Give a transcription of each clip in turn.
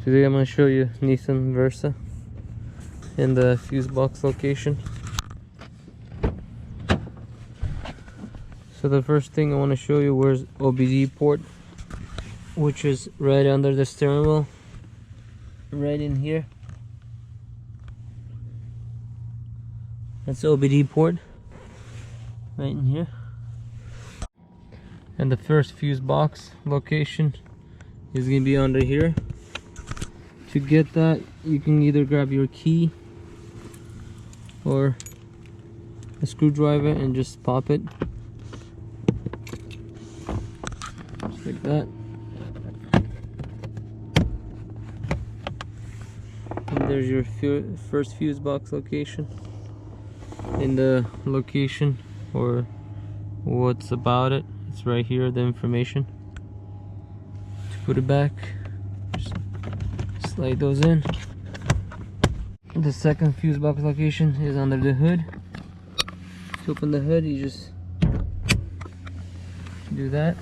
Today I'm going to show you Nissan Versa in the fuse box location. So the first thing I want to show you where's OBD port, which is right under the steering wheel, right in here. That's OBD port, right in here. And the first fuse box location is going to be under here. To get that, you can either grab your key or a screwdriver and just pop it just like that. And there's your first fuse box location. In the location or what's about it, it's right here, the information. To put it back, just slide those in. The second fuse box location is under the hood. To open the hood, you just do that.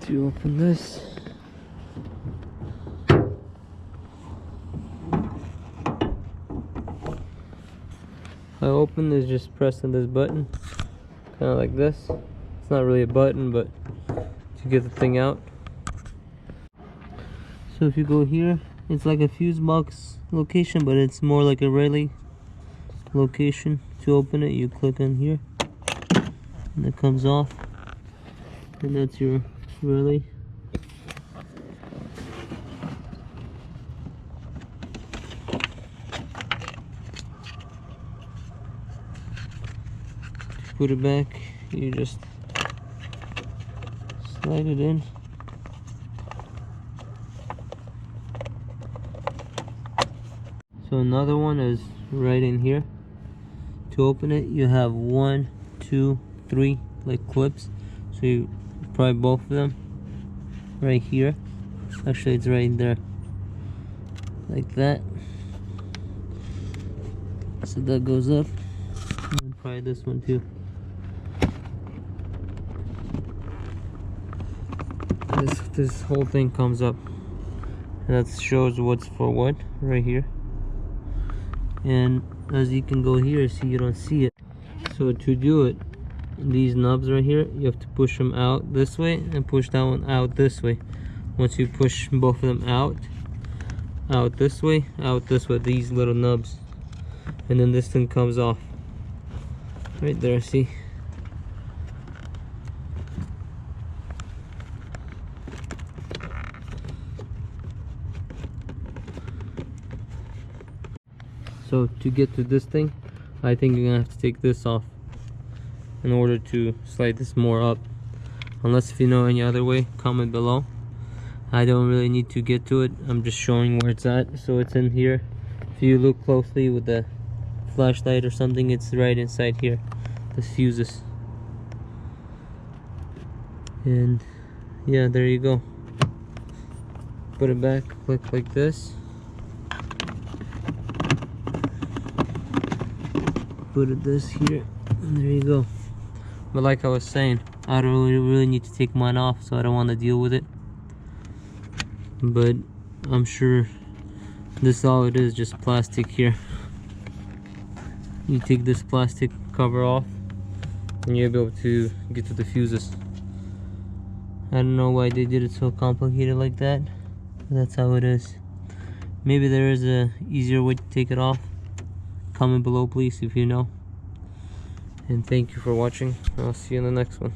To open this, I open is just pressing this button, kind of like this. It's not really a button, but to get the thing out. So if you go here, it's like a fuse box location, but it's more like a relay location. To open it, you click on here and it comes off, and that's your relay. To put it back, you just slide it in. So another one is right in here. To open it, you have 1, 2, 3 like clips. So you pry both of them right here. Actually, it's right there, like that. So that goes up. And pry this one too. This whole thing comes up, and that shows what's for what right here. And as you can go here, see, you don't see it. So to do it, these knobs right here, you have to push them out this way and push that one out this way. Once you push both of them out this way, these little knobs, and then this thing comes off right there. See, so to get to this thing, I think you're gonna have to take this off in order to slide this more up. Unless if you know any other way, comment below. I don't really need to get to it, I'm just showing where it's at. So it's in here. If you look closely with the flashlight or something, it's right inside here, the fuses. And yeah, there you go. Put it back, click like this, put it this here, and there you go. But like I was saying, I don't really need to take mine off, so I don't want to deal with it. But I'm sure this all it is, just plastic here. You take this plastic cover off and you'll be able to get to the fuses. I don't know why they did it so complicated like that, but that's how it is. Maybe there is a easier way to take it off. Comment below please if you know. And thank you for watching. I'll see you in the next one.